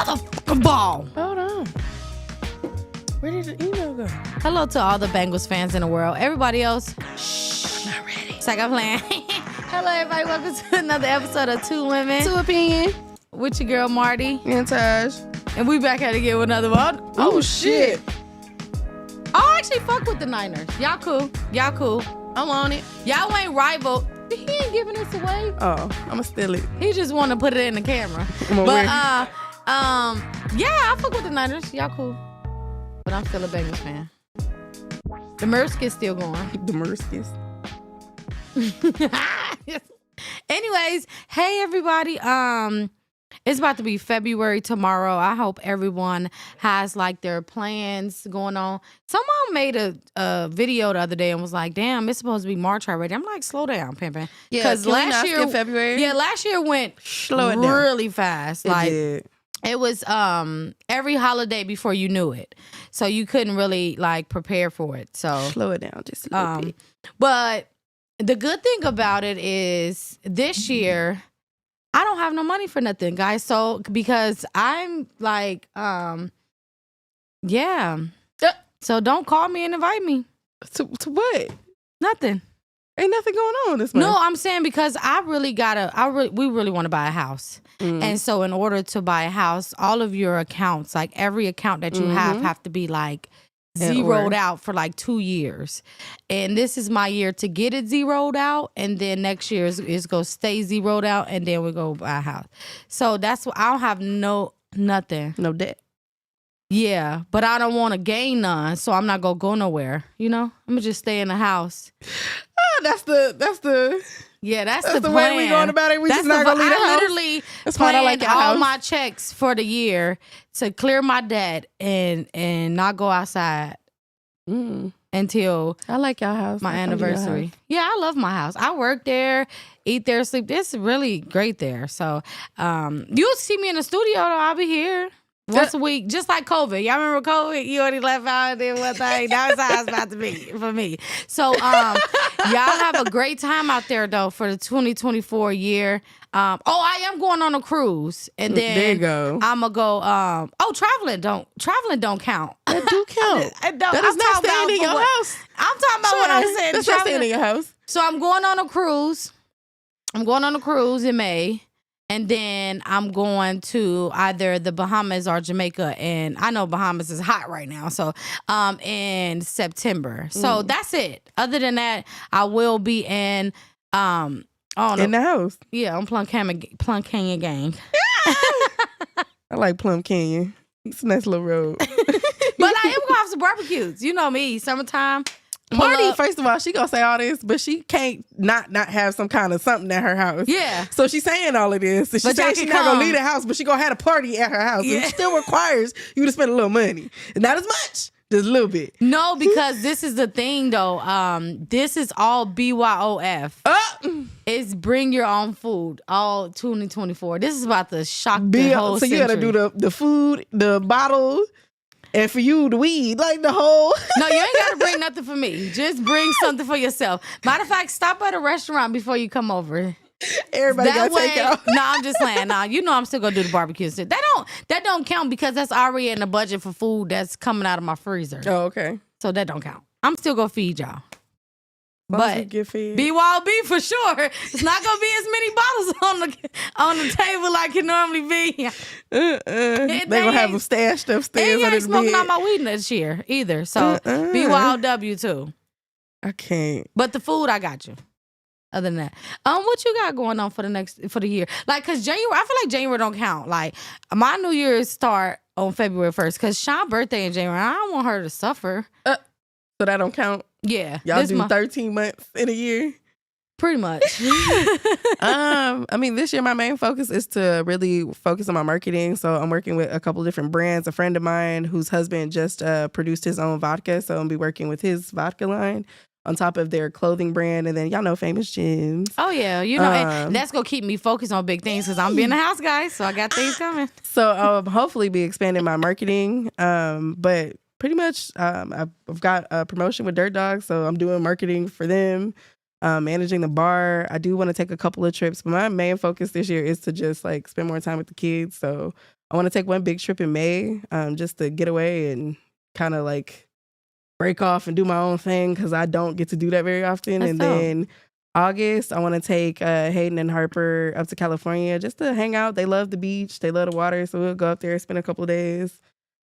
motherfucking ball. Hold on. Where did the email go? Hello to all the Bengals fans in the world. Everybody else, shh, I'm not ready. it's like I'm playing. Hello, everybody. Welcome to another episode of Two Women. Two Opinion. With your girl, Marty. And Taj. And we back at it again with another one. Oh, shit. I actually fuck with the Niners. Y'all cool. Y'all cool. I'm on it. Y'all ain't rival. He ain't giving this away. Oh, I'm going to steal it. He just want to put it in the camera. But, yeah, I fuck with the Niners. Y'all cool. But I'm still a Bengals fan. The Mersk is still going. The Merskis. Anyways, hey everybody. It's about to be February tomorrow. I hope everyone has like their plans going on. Someone made a video the other day and was like, "Damn, it's supposed to be March already." I'm like, "Slow down, Pimpin." Yeah, because last year February. Yeah, last year went down. really fast. Like did. it was every holiday before you knew it, so you couldn't really like prepare for it. So slow it down just a little bit. But the good thing about it is this year I don't have no money for nothing, guys. So because I'm like, yeah. So don't call me and invite me. To what? Nothing. Ain't nothing going on this month. No, I'm saying because we really want to buy a house. And so in order to buy a house, all of your accounts, like every account that you have to be like zeroed out for like 2 years. And this is my year to get it zeroed out. And then next year is going to stay zeroed out. And then we go buy a house. So that's what I don't have nothing. No debt. Yeah. But I don't want to gain none. So I'm not going to go nowhere. You know, I'm going to just stay in the house. That's the Yeah, that's the plan. way we going about it. We just not gonna leave the house. I literally planned all my checks for the year to clear my debt and not go outside until I like y'all house. my anniversary. Yeah, I love my house. I work there, eat there, sleep. It's really great there. So you'll see me in the studio though. I'll be here. Once a week, just like COVID. Y'all remember COVID? You already left out and did one thing. That's how it's about to be for me. So, y'all have a great time out there, though, for the 2024 year. I am going on a cruise. And then there you go. I'm going to go, traveling don't count. That do count. That is not staying in your house. I'm talking about what I'm saying. That's not staying in your house. So I'm going on a cruise. I'm going on a cruise in May. And then I'm going to either the Bahamas or Jamaica. And I know Bahamas is hot right now. So in September. So that's it. Other than that, I will be in in the house. Yeah, on Plum Canyon Gang. I like Plum Canyon. It's a nice little road. But I am gonna have some barbecues. You know me, summertime. Marty, first of all, she gonna say all this, but she can't not have some kind of something at her house. Yeah. So she's saying all of this. And she's saying she's not gonna leave the house, but she gonna have a party at her house. Yeah. It still requires you to spend a little money. Not as much, just a little bit. No, because this is the thing though. This is all BYOF. It's bring your own food. All 2024. This is about to shock the whole So you century. gotta do the food, the bottle. And for you, the weed, like the whole. No, you ain't got to bring nothing for me. Just bring something for yourself. Matter of fact, stop at a restaurant before you come over. Everybody got to take out. No, I'm just playing. No, you know I'm still going to do the barbecue. That don't count because that's already in the budget for food that's coming out of my freezer. Oh, okay. So that don't count. I'm still going to feed y'all. But get fed. BYOB for sure. It's not gonna be as many bottles on the table like it normally be. They gonna have them stashed upstairs. And you ain't smoking out my weed this year either. So BYOW too. I can't. But the food, I got you. Other than that, what you got going on for the year? Like, cause January, I feel like January don't count. Like my New Year's start on February 1st. Cause Sean's birthday in January. I don't want her to suffer. So that don't count. Yeah. Y'all do 13 months in a year? Pretty much. I mean, this year my main focus is to really focus on my marketing. So I'm working with a couple of different brands. A friend of mine whose husband just produced his own vodka. So I'm going to be working with his vodka line on top of their clothing brand. And then y'all know Famous Gems. Oh, yeah. You know, and that's going to keep me focused on big things because I'm being the house guy. So I got things coming. So I'll hopefully be expanding my marketing. But pretty much, I've got a promotion with Dirt Dogs, so I'm doing marketing for them, managing the bar. I do want to take a couple of trips, but my main focus this year is to just like spend more time with the kids. So I want to take one big trip in May, just to get away and kind of like break off and do my own thing because I don't get to do that very often. That's and dope. then August, I want to take Hayden and Harper up to California just to hang out. They love the beach. They love the water. So we'll go up there, spend a couple of days.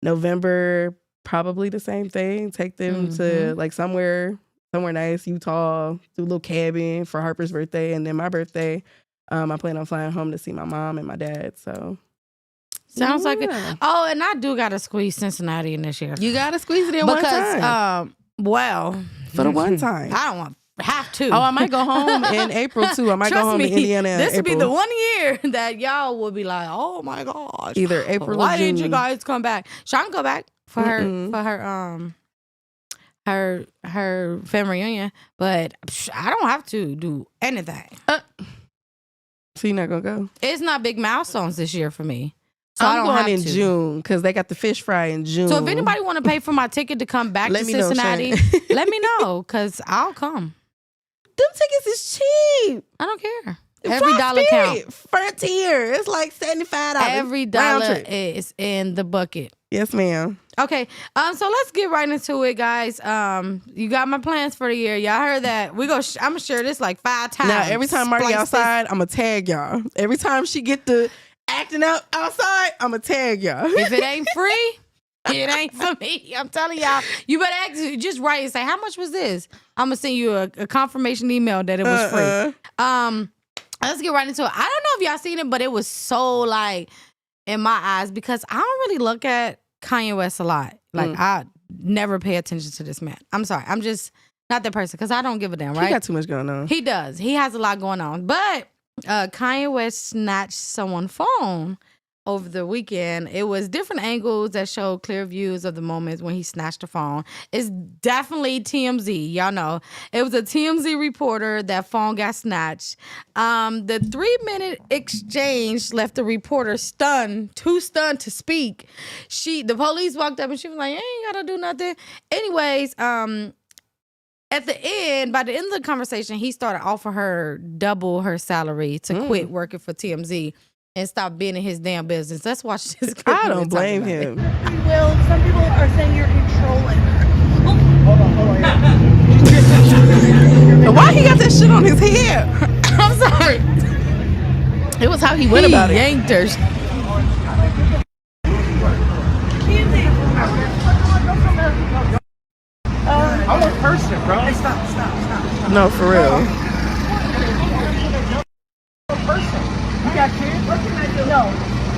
November, probably the same thing. Take them to like somewhere nice, Utah, do a little cabin for Harper's birthday. And then my birthday, I plan on flying home to see my mom and my dad. So sounds like it. Oh, and I do got to squeeze Cincinnati in this year. You got to squeeze it in one time. Well, for the one time. I don't have to. Oh, I might go home in April too. I might go home to Indiana in this April. would be the 1 yeer that y'all will be like, oh my gosh. Either April Why or June. didn't you guys come back? Sean go back for her family reunion, but I don't have to do anything. So you're not gonna go? It's not big milestones this year for me. So I'm going in June because they got the fish fry in June. So if anybody want to pay for my ticket to come back to Cincinnati, let me know because I'll come. Them tickets is cheap. I don't care. Every dollar counts. Frontier, it's like $75. Every dollar is in the bucket. Yes, ma'am. Okay, so let's get right into it, guys. You got my plans for the year. Y'all heard that? I'm gonna share this like 5 times. Now, every time Marty outside, I'm gonna tag y'all. Every time she get to acting out outside, I'm gonna tag y'all. If it ain't free, it ain't for me. I'm telling y'all. You better just write and say, how much was this? I'm gonna send you a confirmation email that it was free. Let's get right into it. I don't know if y'all seen it, but it was so like in my eyes because I don't really look at Kanye West a lot. Like I never pay attention to this man. I'm sorry. I'm just not that person because I don't give a damn, right? He got too much going on. He does. He has a lot going on. But Kanye West snatched someone's phone over the weekend. It was different angles that showed clear views of the moments when he snatched the phone. It's definitely TMZ. Y'all know. It was a TMZ reporter that phone got snatched. The 3-minute exchange left the reporter stunned, too stunned to speak. The police walked up and she was like, "You ain't gotta do nothing." Anyways, at the end, by the end of the conversation, he started offering her double her salary to quit working for TMZ and stop being in his damn business. Let's watch this clip. I don't blame him. Well, some people are saying you're controlling her. Hold on. Why he got that shit on his head? I'm sorry. It was how he went about it. Yanked her. I'm a person, bro. Hey, stop. No, for real. I'm a person. You got kids? No.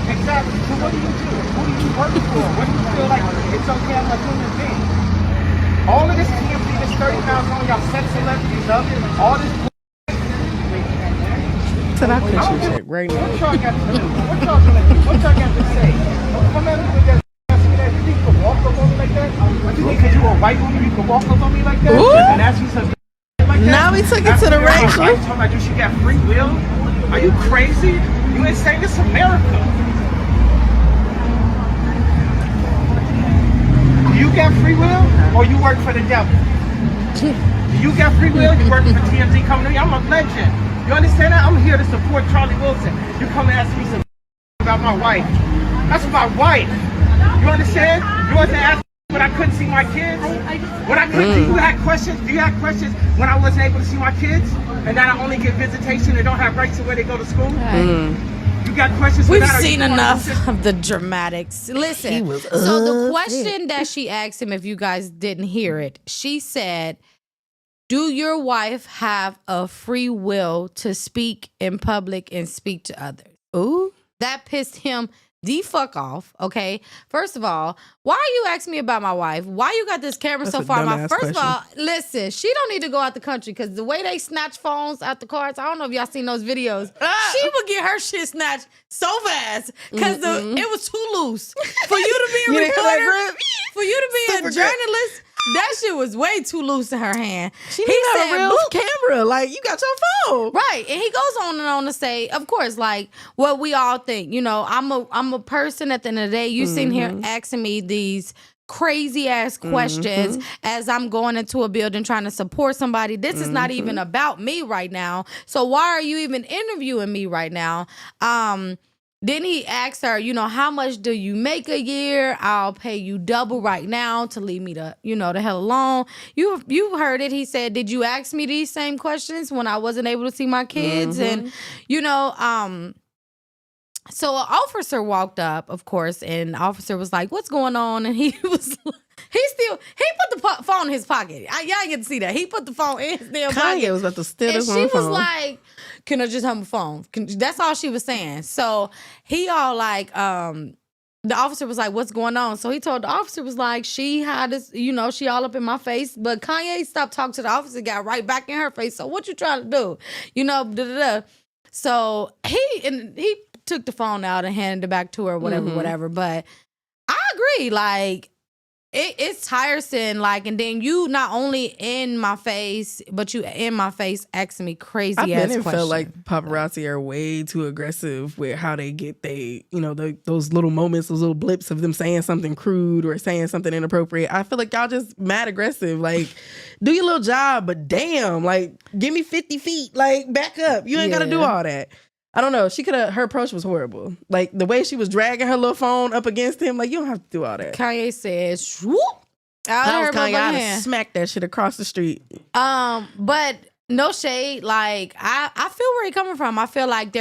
Exactly. So what do you do? Who do you work for? What do you feel like it's okay I'm a human being? All of this TMZ, this 30 pounds on y'all sex celebrities up, all this So I put your check right now. what y'all got to do? What y'all gonna do? What y'all got to say? Come at me with that you think you can walk up on me like that? You think because you a white woman you can walk up on me like that? Ooh. And ask me some like that? Now we took it to the racial. Right? Talking about she got free will? Are you crazy? You insane? This is America. Do you got free will or you work for the devil? Do you got free will? You work for TMZ coming to me? I'm a legend. You understand that? I'm here to support Charlie Wilson. You come and ask me some about my wife. That's my wife. You understand? You wasn't asking when I couldn't see my kids? When I couldn't, do you have questions? Do you have questions when I wasn't able to see my kids? And that I only get visitation and don't have rights to where they go to school? You got questions for We've that? seen enough of the dramatics. Listen, so the question that she asked him, if you guys didn't hear it, she said, do your wife have a free will to speak in public and speak to others? Ooh. That pissed him the fuck off, okay? First of all, why are you asking me about my wife? Why you got this camera so far? First of all, listen, she don't need to go out the country because the way they snatch phones out the cars, I don't know if y'all seen those videos. She would get her shit snatched so fast because it was too loose. For you to be a reporter, for you to be a journalist, that shit was way too loose in her hand. He got a real camera. Like, you got your phone. Right. And he goes on and on to say, of course, like what we all think. You know, I'm a person at the end of the day. You sitting here asking me these crazy ass questions as I'm going into a building trying to support somebody. This is not even about me right now. So why are you even interviewing me right now? then he asked her, how much do you make a year? I'll pay you double right now to leave me the hell alone. You heard it. He said, did you ask me these same questions when I wasn't able to see my kids? And, so an officer walked up, of course, and the officer was like, what's going on? And he was he put the phone in his pocket. Y'all get to see that. He put the phone in his damn pocket. Kanye was about to steal his phone. phone. She was like, can I just have my phone? That's all she was saying. So he all like, the officer was like, what's going on? So he told the officer, was like, she had this, she all up in my face. But Kanye stopped talking to the officer, got right back in her face. So what you trying to do? Da-da-da. So he took the phone out and handed it back to her, whatever. But I agree, like, it's tiresome, like, and then you not only in my face, but you in my face asking me crazy ass questions. I feel like paparazzi are way too aggressive with how they get those little moments, those little blips of them saying something crude or saying something inappropriate. I feel like y'all just mad aggressive. Like, do your little job, but damn, like, give me 50 feet, like, back up. You ain't got to do all that. I don't know. Her approach was horrible. Like, the way she was dragging her little phone up against him, like, you don't have to do all that. Kanye said, swoop. That was Kanye. I'd have smacked that shit across the street. But no shade. Like, I feel where you're coming from. I feel like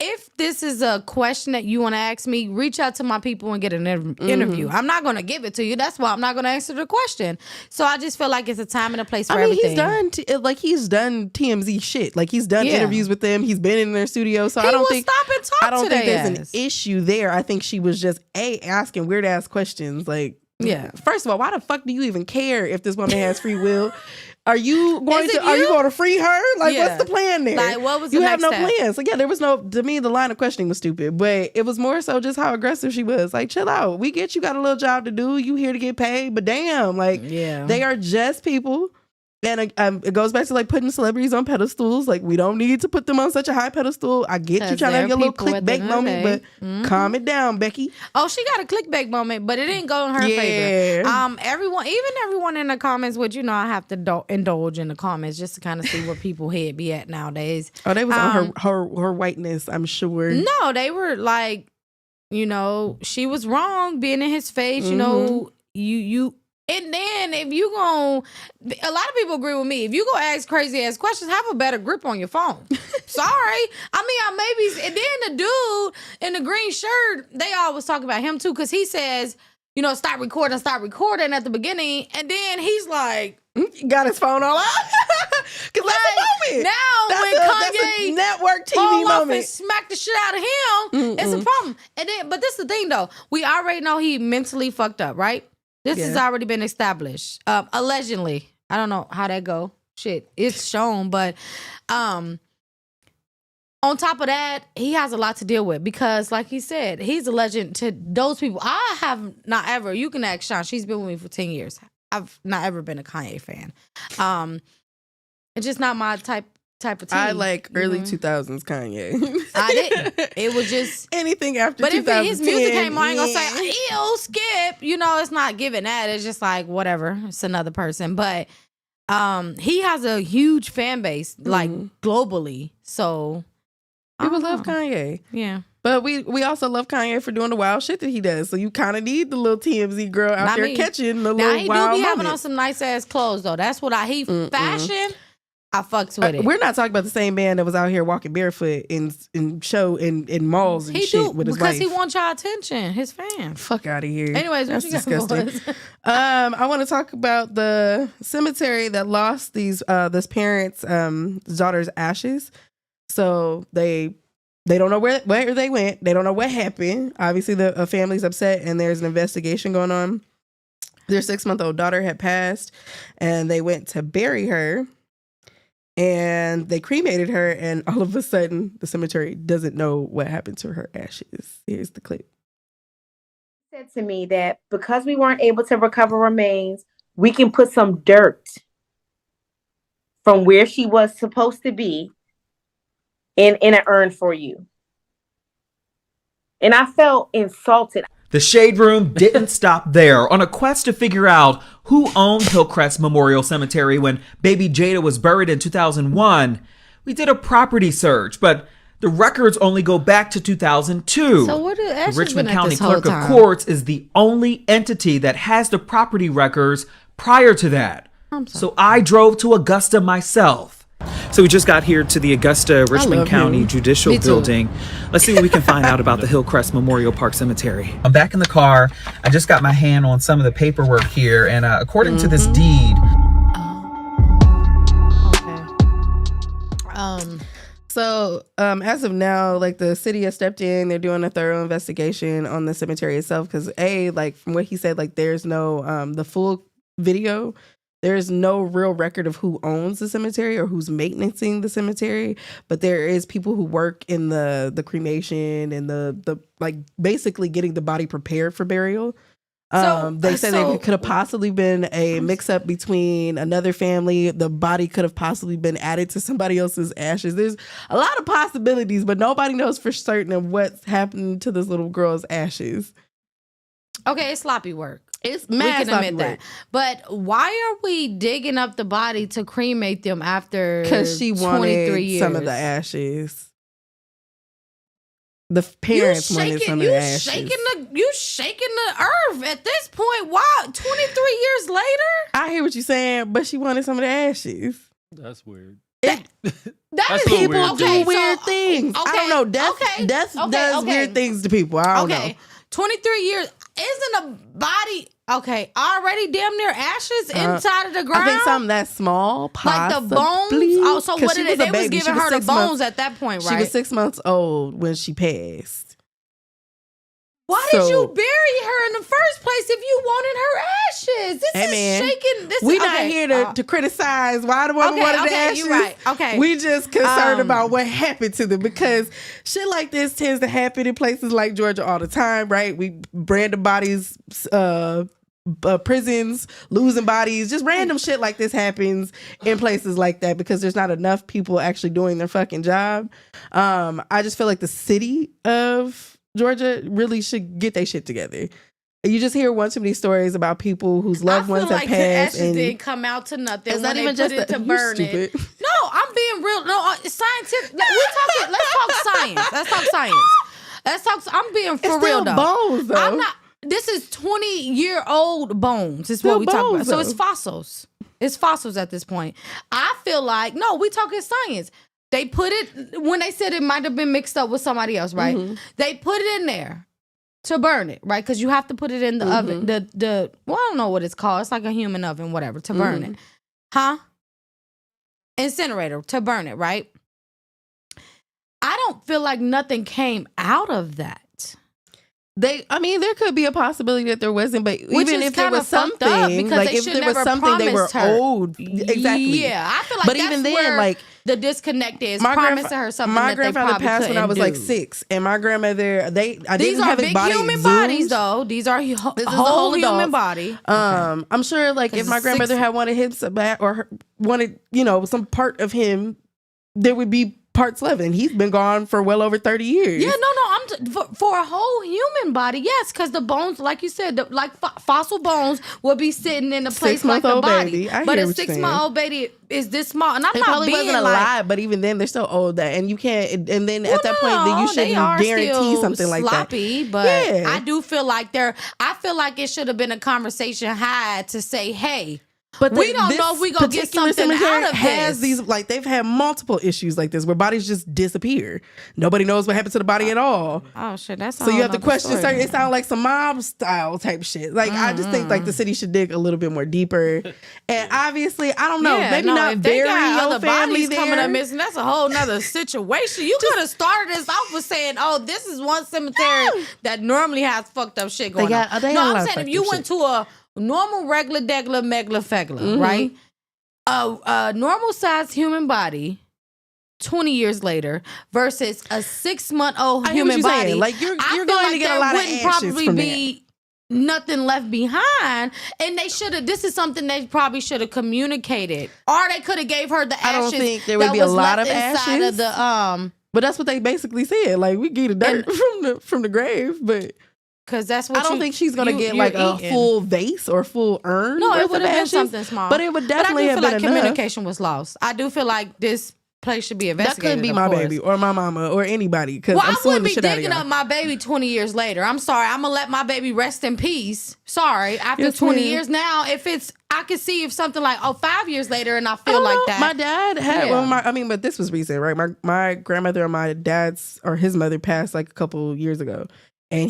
if this is a question that you want to ask me, reach out to my people and get an interview. I'm not going to give it to you. That's why I'm not going to answer the question. So I just feel like it's a time and a place for everything. He's done TMZ shit. Like, he's done interviews with them. He's been in their studio. So I don't think there's an issue there. I think she was just asking weird ass questions. Like, first of all, why the fuck do you even care if this woman has free will? Are you going to free her? Like, what's the plan there? Like, what was you the have next no step? plan. So there was to me, the line of questioning was stupid, but it was more so just how aggressive she was. Like, chill out. We get you got a little job to do. You here to get paid, but damn, like, they are just people. And it goes back to, like, putting celebrities on pedestals. Like, we don't need to put them on such a high pedestal. I get you trying to have your little clickbait moment, but calm it down, Becky. Oh, she got a clickbait moment, but it didn't go in her favor. Everyone in the comments, which, I have to indulge in the comments just to kind of see where people head be at nowadays. Oh, they was on her whiteness, I'm sure. No, they were like, she was wrong being in his face. You. And then if you a lot of people agree with me. If you go ask crazy ass questions, have a better grip on your phone. Sorry. And then the dude in the green shirt, they always talk about him too, because he says, stop recording at the beginning. And then he's like, got his phone all out. Because that's a moment. Now when Kanye network TV moment and smack the shit out of him, it's a problem. And then, but this is the thing though. We already know he mentally fucked up, right? This has already been established. Allegedly. I don't know how that go. Shit, it's shown. But on top of that, he has a lot to deal with because, like he said, he's a legend to those people. I have not ever, you can ask Sean, she's been with me for 10 years. I've not ever been a Kanye fan. It's just not my type of tea. I like early 2000s Kanye. I didn't. It was just anything after 2010. But if his music came on, I ain't gonna say, ew, skip. It's not giving that. It's just like, whatever. It's another person. But he has a huge fan base, like, globally. So people love Kanye. Yeah. But we also love Kanye for doing the wild shit that he does. So you kind of need the little TMZ girl out there catching the little wild Now, he do be having moments. on some nice-ass clothes, though. That's what fashion... I fucks with it. We're not talking about the same man that was out here walking barefoot in malls and shit with his wife. Because he wants y'all attention, his fans. Fuck out of here. Anyways, that's what you disgusting. I want to talk about the cemetery that lost this parent's daughter's ashes. So they don't know where they went. They don't know what happened. Obviously, the family's upset, and there's an investigation going on. Their 6-month-old daughter had passed, and they went to bury her. And they cremated her, and all of a sudden, the cemetery doesn't know what happened to her ashes. Here's the clip. Said to me that because we weren't able to recover remains, we can put some dirt from where she was supposed to be in an urn for you. And I felt insulted. The Shade Room didn't stop there. On a quest to figure out who owned Hillcrest Memorial Cemetery when baby Jada was buried in 2001, we did a property search, but The records only go back to 2002. So what did Ashley The Richmond been at County this whole Clerk of time? Courts is the only entity that has the property records prior to that. So I drove to Augusta myself. So we just got here to the Augusta Richmond County Judicial Me too. Building. Let's see what we can find out about the Hillcrest Memorial Park Cemetery. I'm back in the car. I just got my hand on some of the paperwork here, and according to this deed, So, as of now, like the city has stepped in. They're doing a thorough investigation on the cemetery itself because, like from what he said, like there's no the full video. There's no real record of who owns the cemetery or who's maintaining the cemetery, but there is people who work in the cremation and the like basically getting the body prepared for burial. They said it could have possibly been a mix-up between another family. The body could have possibly been added to somebody else's ashes. There's a lot of possibilities, but nobody knows for certain of what's happened to this little girl's ashes. Okay, it's sloppy work. It's We mad can admit that. But why are we digging up the body to cremate them after because she 23 wanted years? some of the ashes. The parents wanted some of the ashes. You shaking the earth at this point. Why? 23 years later? I hear what you're saying, but she wanted some of the ashes. That's weird. That That's is what People weird do too. weird things. I don't know. Death does weird things to people. I don't know. 23 years. Isn't a body already damn near ashes inside of the ground? I think something that small, possibly. like the bones. Oh, so 'Cause what she did was a they was baby. giving She was her the 6 bones months- at that point, right? She was 6 months old when she passed. Why did So- you bury her in the first place if you wanted her ashes? This Hey, is man, shaking. This We is, not okay, here to criticize why the woman wanted the ashes. you're right. Okay. We just concerned Um, about what happened to them because shit like this tends to happen in places like Georgia all the time, right? We random bodies, prisons, losing bodies, just random shit like this happens in places like that because there's not enough people actually doing their fucking job. I just feel like the city of Georgia really should get their shit together. You just hear one too many stories about people whose loved ones have the passed. ashes And didn't come out to nothing. it's when not they even put just it to you burn stupid. it. No, I'm being real. No, it's scientific. Let's talk science. Let's talk science. I'm being for It's real still though. bones, though. I'm not. This is 20-year-old bones. Is Still what we talk bones, about. So it's though. fossils. It's fossils at this point. I feel like no, we talking science. They put it when they said it might have been mixed up with somebody else, right? Mm-hmm. They put it in there to burn it, right? Because you have to put it in the oven. The I don't know what it's called. It's like a human oven, whatever, to burn it. Huh? Incinerator to burn it, right? I don't feel like nothing came out of that. There could be a possibility that there wasn't, but Which even is if there kinda was fucked up something, because like they if should there was never something, they were promised her. old. Exactly. Yeah, I feel like But that's even then, where like, the disconnect is. my Promising her something my that they grandfather probably passed when I was couldn't like do. 6, and my grandmother I These didn't are have his big body human exhumed. bodies, though. These are This is a whole whole human adult. body. I'm sure, like, 'Cause if my it's grandmother 6 had wanted his back or wanted, some part of him, there would be parts left, and he's been gone for well over 30 years. Yeah, no. For a whole human body, yes, because the bones, like you said, fossil bones will be sitting in a place like the 6-month-old body. baby. I But hear a what you're 6-month-old baby is this small, and I'm They not probably being wasn't like. alive, but even then, they're still old. That and you can't. And then Well, at that point, then you no, they shouldn't are guarantee still something like sloppy, that. but Yeah. I do feel like I feel like it should have been a conversation had to say, hey, But we don't know if we gonna get particular something cemetery out of has this. these, like, they've had multiple issues like this where bodies just disappear. Nobody knows what happened to the body at all. oh shit, that's So you have to question. It sounds like some mob style type shit. Like, I just think like the city should dig a little bit more deeper. And obviously, I don't know, maybe not if they bury got your other family bodies coming there. up missing. That's a whole nother situation. You could have started this off with saying, "Oh, this is one cemetery that normally has fucked up shit going on." they got a No, lot I'm of saying if fucked you up went shit. to a normal, regular, degler, megla, fegla, right? A normal sized human body 20 years later versus a 6-month-old I hear what human you're body. saying. Like, you're I feel going to like get a there lot of wouldn't ashes probably from be nothing left behind, and they should have. This is something they probably should have communicated, or they could have gave her the ashes. I don't think there would that be a was lot left of inside ashes. of the But that's what they basically said. Like, we get the dirt from the grave, but because that's what I don't think she's gonna get like a eating. full vase or full urn. No, worth it would of have been ashes, something small, but it would definitely but I have do feel been like enough. communication was lost. I do feel like this place should be That investigated. could be of my course. baby or my mama or anybody. Because Well, I'm I suing wouldn't the be shit out of digging y'all. up my baby 20 years later. I'm sorry. I'm going to let my baby rest in peace. Sorry. After Yes, 20 ma'am. years now, if it's, I could see if something like, 5 years later and I I feel don't like know. that. My dad had Yeah. but this was recent, right? My grandmother and my dad's or his mother passed like a couple years ago, and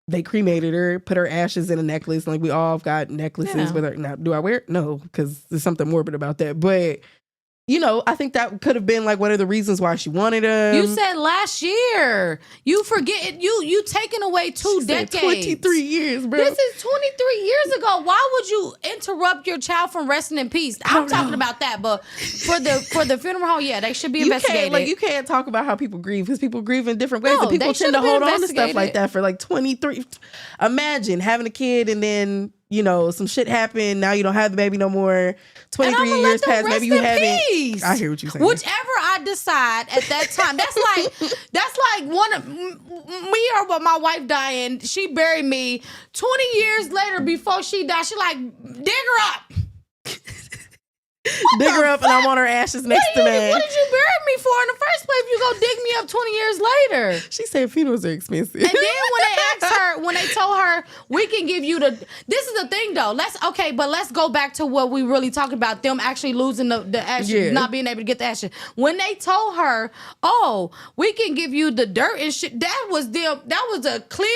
they cremated her, put her ashes in a necklace. Like we all got necklaces Yeah. with her. Now, do I wear it? No, because there's something morbid about that. But I think that could have been like one of the reasons why she wanted him. You said last year. You forget you taking away 2 She said decades. 23 years, bro. This is 23 years ago. Why would you interrupt your child from resting in peace? I'm talking about that, but for the funeral home, yeah, they should be investigated. You can't talk about how people grieve because people grieve in different ways, No, and people they tend should to have been hold on to stuff investigated. like that for like 23. Imagine having a kid and then some shit happened. Now you don't have the baby no more. 23 I'ma let years them passed. Maybe you rest in haven't. peace. I hear what you're saying. Whichever I decide at that time. That's like one of me or what my wife dying. She buried me 20 years later before she died. She like dig her up. Dig her up and I want her ashes next to me. What did you bury me for in the first place? If you go dig me up 20 years later. She said funerals are expensive. And then when they told her, we can give you this is the thing though. Let's go back to what we really talking about, them actually losing the ashes, Yeah. not being able to get the ashes. When they told her, oh, we can give you the dirt and shit, that was a clear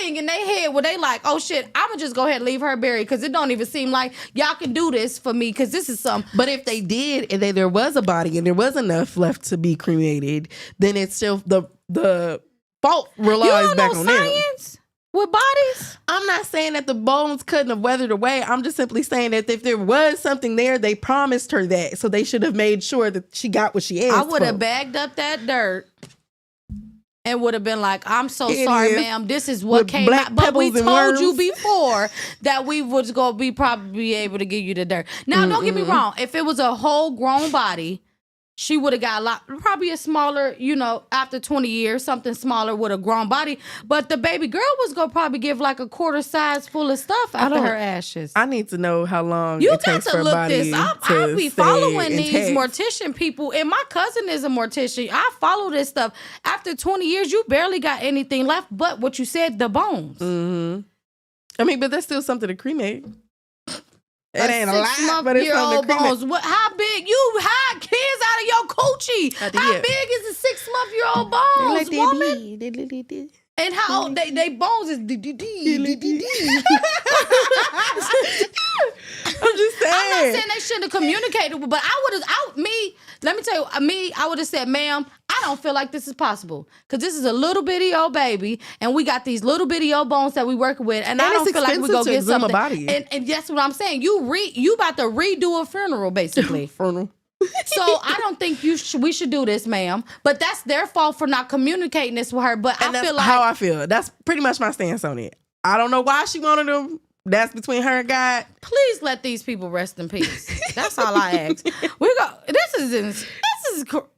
thing in their head where they like, oh shit, I'ma just go ahead and leave her buried because it don't even seem like y'all can do this for me because this is some. But if they did, and there was a body and there was enough left to be cremated, then it's still the fault You relies don't back know on them. science with bodies? I'm not saying that the bones couldn't have weathered away. I'm just simply saying that if there was something there, they promised her that. So they should have made sure that she got what she asked I would have for. bagged up that dirt and would have been like, I'm so It sorry, is. ma'am. This is what With came black out. But we pebbles and told you worms. before that we was going to be probably able to give you the dirt. Now, don't get me wrong. If it was a whole grown body, she would have got probably a smaller, after 20 years, something smaller with a grown body. But the baby girl was going to probably give like a quarter size full of stuff after her ashes. I need to know how long You it got takes to for a look body this up. to I'll be stay following these intact. mortician people, and my cousin is a mortician. I follow this stuff. After 20 years, you barely got anything left but what you said, the bones. I mean, but that's still something to cremate. It ain't a lot, but it's something to Six-month-year-old cremate. bones. How big? You had kids out of your coochie. I did. How big is a 6-month-year-old bones, Like they woman? be. And how old they bones is I'm just saying. I'm not saying they shouldn't have communicated, but let me tell you, I would have said, ma'am, I don't feel like this is possible. Because this is a little bitty old baby, and we got these little bitty old bones that we working with, and I it's don't feel like we expensive go to get exhume a something. body. And that's what I'm saying. You about to redo a funeral, basically. Funeral. So I don't think we should do this, ma'am. But that's their fault for not communicating this with her. But And I that's feel like how I feel. That's pretty much my stance on it. I don't know why she wanted them. That's between her and God. please let these people rest in peace. That's all I ask.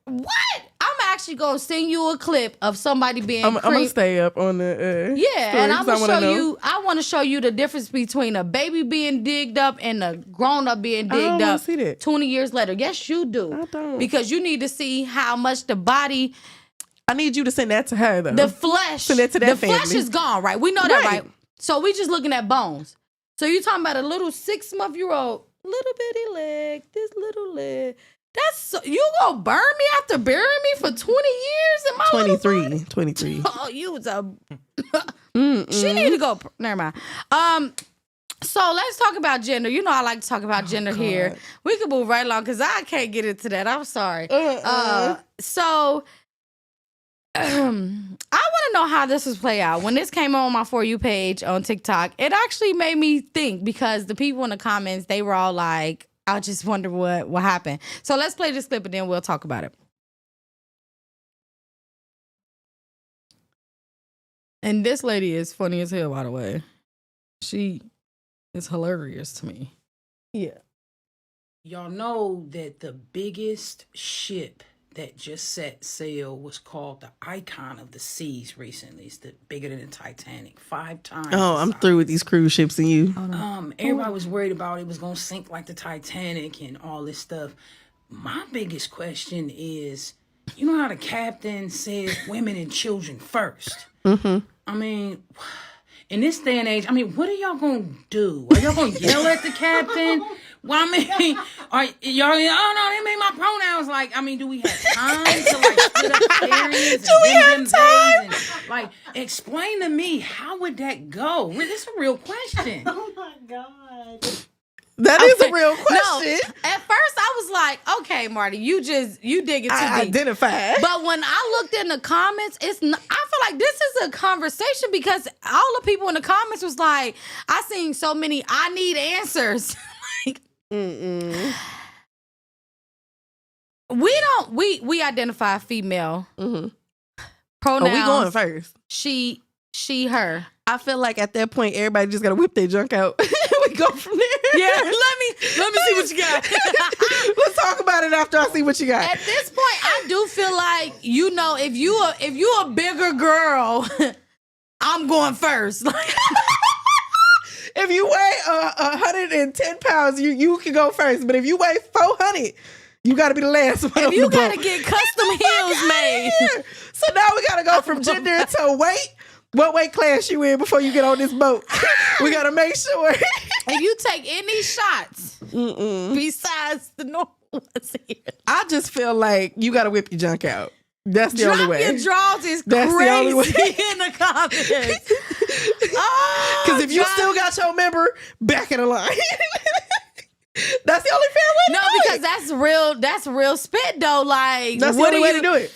What? I'm actually gonna send you a clip of somebody being. I'm gonna stay up on the Yeah, story and I'm 'cause I gonna wanna show know. you. I want to show you the difference between a baby being digged up and a grown up being I don't digged wanna up. see that. 20 years later. Yes, you do. I don't. Because you need to see how much the body, I need you to send that to her though. the flesh, Send it to that the flesh family. is gone, right? We know that, Right. right? So we just looking at bones. So you talking about a little 6-month-year-old, little bitty leg, this little leg. You gonna burn me after burying me for 20 years in my little body? 23. Oh, you was a. She need to go. Never mind. So let's talk about gender. You know I like to talk about gender here. We can move right along because I can't get into that. I'm sorry. So I want to know how this was play out. When this came on my For You page on TikTok, it actually made me think because the people in the comments, they were all like, I just wonder what happened. So let's play this clip and then we'll talk about it. And this lady is funny as hell, by the way. She is hilarious to me. Yeah. Y'all know that the biggest ship that just set sail was called the Icon of the Seas recently. It's bigger than the Titanic, 5 times. Oh, the I'm size. through with these cruise ships and you. Everybody was worried about it was gonna sink like the Titanic and all this stuff. my biggest question is, you know how the captain says women and children first? Mm-hmm. I mean, in this day and age, I mean, what are y'all gonna do? Are y'all gonna yell at the captain? Well, I mean, are y'all? Oh no, they made my pronouns. Like, I mean, do we have time to like split up areas? Do we have time? And, like, explain to me, how would that go? This is a real question. Oh my God. That is a real question. No, at first I was like, okay, Marty, you dig it too I deep. identify. But when I looked in the comments, I feel like this is a conversation because all the people in the comments was like, I seen so many, I need answers. Like, we identify female Mm-hmm. pronouns. Oh, we going first. She, her. I feel like at that point, everybody just gotta whip their junk out. We go from there. Yeah, let me see what you got. Let's talk about it after I see what you got. At this point, I do feel like, you know, if you a bigger girl, I'm going first. If you weigh 110 pounds, you can go first. But if you weigh 400, you got to be the last one. If on you the got to boat. get custom heels made. So now we got to go from gender to weight. What weight class you in before you get on this boat? We got to make sure. If you take any shots besides the normal ones here, I just feel like you got to whip your junk out. That's the only way. your draws is That's the only way. crazy in the comments. Oh, Because if you drop- still got your member, back in the line. That's the only fair way to no, do because it. that's real spit though. Like, That's the what only way to do it.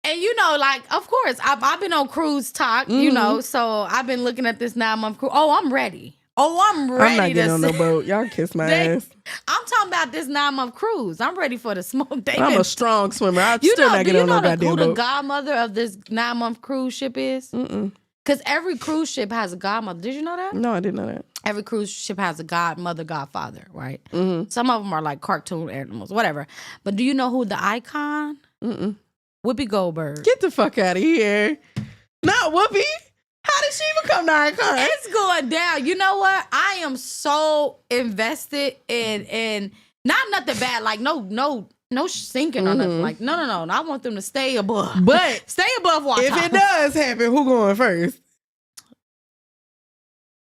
And you know, like, of course, I've been on cruise talk, you know, so I've been looking at this 9-month cruise. Oh, I'm ready. I'm ready. I'm not getting to on no boat. Y'all kiss my ass. I'm talking about this 9-month cruise. I'm ready for the smoke. I'm a strong swimmer. I'm still not do getting you on know no goddamn who the boat. godmother of this 9-month cruise ship is? Because every cruise ship has a godmother. Did you know that? No, I didn't know that. Every cruise ship has a godmother, godfather, right? Some of them are like cartoon animals, whatever. But do you know who the icon? Whoopi Goldberg. Get the fuck out of here. Not Whoopi. How did she become the icon? It's going down. You know what? I am so invested in not nothing bad. Like no sinking or nothing. Like no. I want them to stay above. But stay above water. if it does happen, who going first?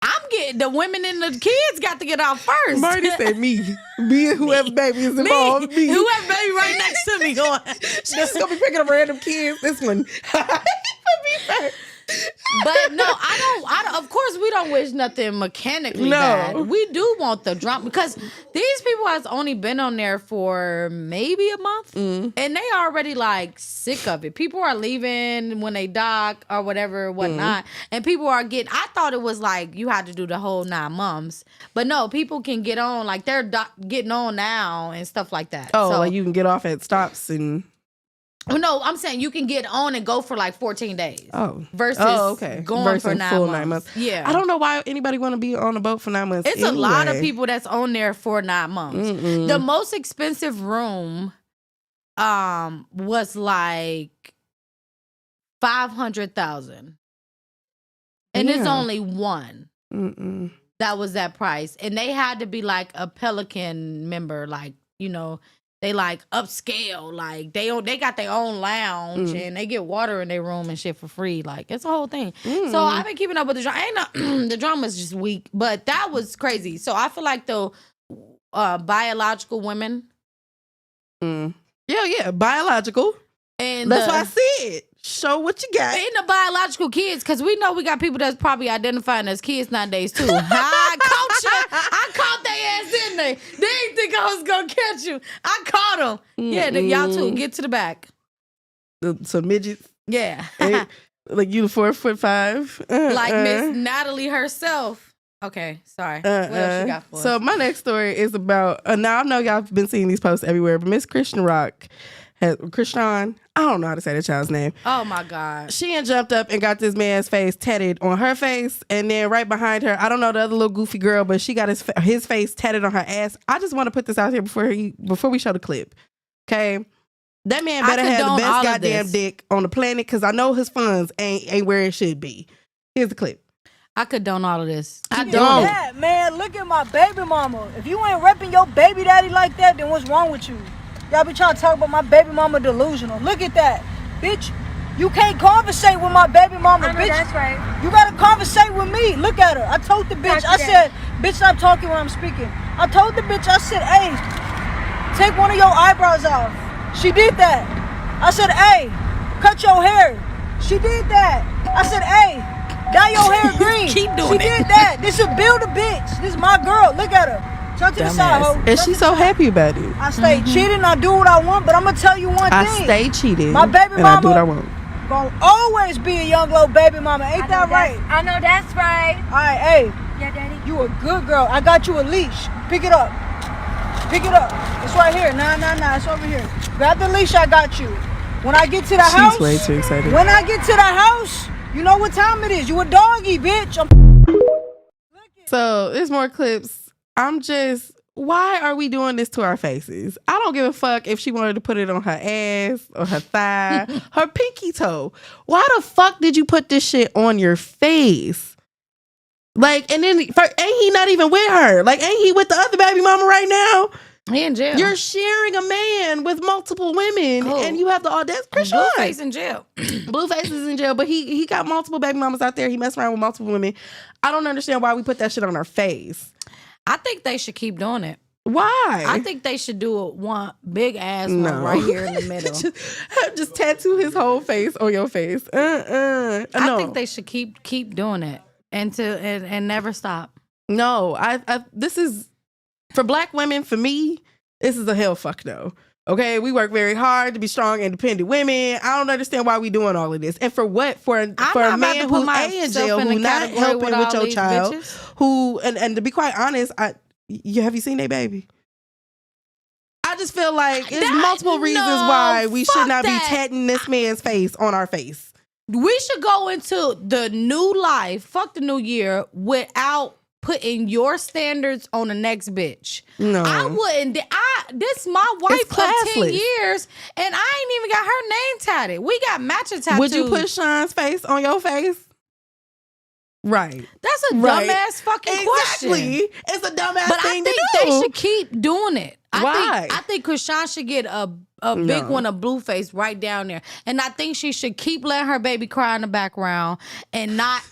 I'm getting the women and the kids got to get out first. Marty said me. Me and whoever baby is involved. Me. Whoever baby right next to me going. She's gonna be picking up random kids. This one. Me first. But no, I don't. Of course, we don't wish nothing mechanically No. bad. We do want the drama because these people has only been on there for maybe a month, and they already like sick of it. People are leaving when they dock or whatever, whatnot, and people are getting. I thought it was like you had to do the whole 9 months, but no, people can get on like they're getting on now and stuff like that. Oh, so, like you can get off at stops and. no, I'm saying you can get on and go for like 14 days. Oh. Versus okay. going Versus for 9 full months. 9 months. Yeah. I don't know why anybody want to be on a boat for 9 months. It's a lot of anyway. people that's on there for 9 months. The most expensive room was like $500,000. And it's Yeah. only one that was that price. And they had to be like a Pelican member, like, you know, they like upscale, like they got their own lounge and they get water in their room and shit for free. Like it's a whole thing. So I've been keeping up with the drama. The drama's just weak, but that was crazy. So I feel like the biological women Yeah, biological. and That's why I said, show what you got. and the biological kids, because we know we got people that's probably identifying as kids nowadays too. I caught their ass in there. They didn't think I was gonna catch you. I caught them. Yeah, y'all too. Get to the back. Some midgets. Yeah. Like you 4'5". Like Miss Natalie herself. Okay, sorry. What else you got for us? So my next story is about. Now I know y'all have been seeing these posts everywhere, but Miss Christian Rock, Christian. I don't know how to say the child's name. Oh my God. She had jumped up and got this man's face tatted on her face, and then right behind her, I don't know the other little goofy girl, but she got his face tatted on her ass. I just want to put this out here before we show the clip. Okay, that man better have the best goddamn dick on the planet, because I know his funds ain't where it should be. Here's the clip. I condone all of this. I don't. Yeah, man, look at my baby mama. If you ain't repping your baby daddy like that, then what's wrong with you? Y'all be trying to talk about my baby mama delusional. Look at that. Bitch, you can't conversate with my baby mama, bitch. That's right. You gotta conversate with me. Look at her. I told the bitch, I said, bitch, stop talking when I'm speaking. I told the bitch, I said, hey, take one of your eyebrows off. She did that. I said, hey, cut your hair. She did that. I said, hey, dye your hair green. Keep doing She did that. This is build a bitch. This is my girl. Look at her. Turn to the side, ho. And she's so happy about it. I stay cheating. I do what I want, but I'm gonna tell you one I thing. stay cheating. My baby and I do what I mama- want. Gonna always be a young little baby mama. Ain't that right? I know that's right. All right, hey, Yeah, daddy. you a good girl. I got you a leash. Pick it up. Pick it up. It's right here. Nah. It's over here. Grab the leash. I got you. When I get to the house. She's way too excited. When I get to the house, you know what time it is. You a doggy, bitch. So there's more clips. Why are we doing this to our faces? I don't give a fuck if she wanted to put it on her ass or her thigh, her pinky toe. Why the fuck did you put this shit on your face? Like, and then ain't he not even with her? Like, ain't he with the other baby mama right now? He in jail. You're sharing a man with multiple women, Oh. and you have the audacity. Krishan. Blueface in jail. Blueface is in jail, but he got multiple baby mamas out there. He messed around with multiple women. I don't understand why we put that shit on our face. I think they should keep doing it. Why? I think they should do one big ass No. one right here in the middle. just tattoo his whole face on your face. I No. think they should keep doing it and never stop. No, I this is for black women. For me, this is a hell fuck no. Okay, we work very hard to be strong, independent women. I don't understand why we doing all of this, and for what? For a not about man to put who's in myself jail, in who the not category helping with with all your these child, bitches. who and to be quite honest, have you seen their baby? I just feel like there's multiple reasons why we should fuck not that. be tatting this man's face on our face. We should go into the new life, fuck the new year, without putting your standards on the next bitch. No. I wouldn't. This my wife It's of 10 classless. years, and I ain't even got her name tatted. We got matching tattoos. Would you put Sean's face on your face? Right. That's a Right. dumbass fucking Exactly. question. It's a dumbass But I thing think to do. they should keep doing it. Why? I think Krishan should get a big one of Blueface right down there. And I think she should keep letting her baby cry in the background and not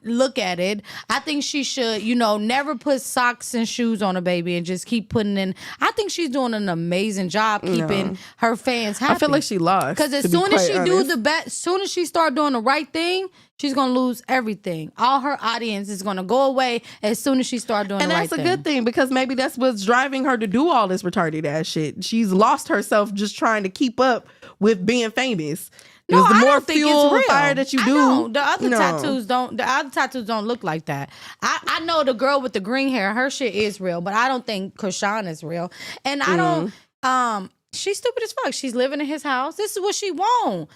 look at it. I think she should, never put socks and shoes on a baby and just keep putting in. I think she's doing an amazing job keeping her fans happy. I feel like she lost. Because as to be soon as quite she honest. as soon as she start doing the right thing, she's gonna lose everything. All her audience is gonna go away as soon as she start doing And the right that's thing. a good thing because maybe that's what's driving her to do all this retarded ass shit. She's lost herself just trying to keep up with being famous. No, Because the I more don't think fuel it's real. and fire that you I do, know. The other no. tattoos don't. The other tattoos don't look like that. I know the girl with the green hair. Her shit is real, but I don't think Krishan is real. And I don't. She's stupid as fuck. She's living in his house. This is what she want.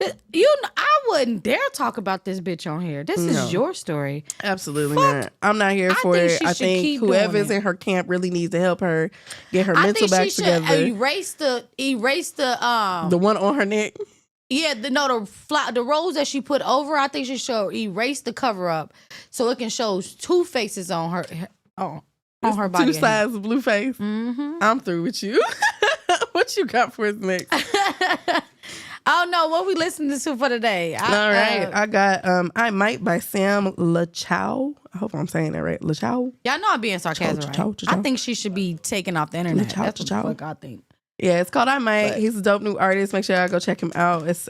I wouldn't dare talk about this bitch on here. This is your story. Absolutely Fuck. not. I'm not here for think it. she I should think keep doing whoever's it. in her camp really needs to help her get her I mental think back she should together. erase the The one on her neck. Yeah, the rose that she put over, I think she should erase the cover up so it can show two faces on her on her body. Two sides of blue face. Mm-hmm. I'm through with you. What you got for us next? I don't know what we listening to for today. All right. I got I Might by Sam LaChow. I hope I'm saying that right. LaChow? Y'all know I'm being sarcastic, Chow, right? chow, chow. I think she should be taken off the internet. Chow, That's what chow. the fuck I think. Yeah, it's called I Might. He's a dope new artist. Make sure y'all go check him out. It's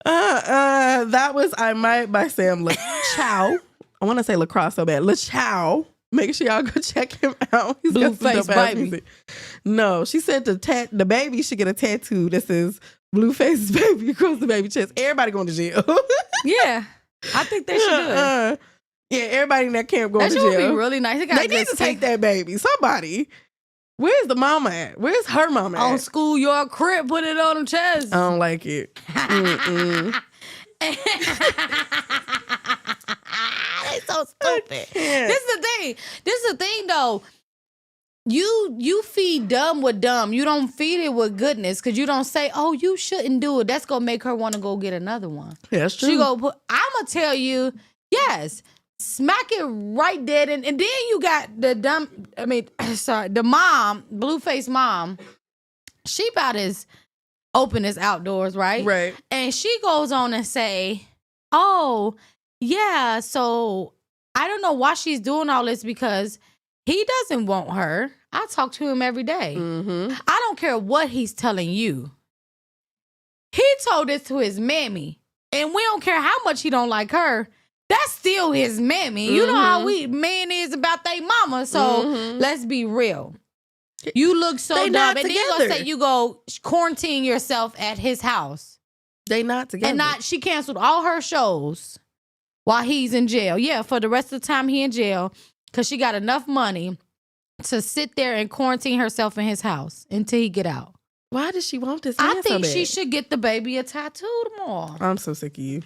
That was I Might by Sam LaChow. I want to say lacrosse so bad. LaChow. Make sure y'all go check him out. He's got some Blueface dope-ass Baby. music. No, she said the baby should get a tattoo that says Blueface Baby across the baby chest. Everybody going to jail. Yeah, I think they should do it. Yeah, everybody in that camp going That to shit would jail. be really nice. They, got They need to take that baby. Somebody. Where's the mama at? Where's her mama on at? schoolyard crib. Put it on them chest. I don't like it. Mm-mm. They so stupid. This is the thing though. You feed dumb with dumb. You don't feed it with goodness because you don't say, "Oh, you shouldn't do it." That's gonna make her want to go get another one. Yeah, that's true. She go put. I'm gonna tell you, yes, smack it right dead, and then you got the dumb. I mean, sorry, the mom, Blueface mom. She about as open as outdoors, right? Right. And she goes on and say, "Oh, yeah, so I don't know why she's doing all this because he doesn't want her. I talk to him every day. Mm-hmm. I don't care what he's telling you. He told this to his mammy, and we don't care how much he don't like her. That's still his mammy. You know how we man is about they mama. So let's be real. You look so They dumb, not and then you gonna together. say you go quarantine yourself at his house, They not together. and not she canceled all her shows while he's in jail. Yeah, for the rest of the time he in jail, because she got enough money to sit there and quarantine herself in his house until he get out. Why does she want this? I man think so she bad? should get the baby a tattoo tomorrow. I'm so sick of you.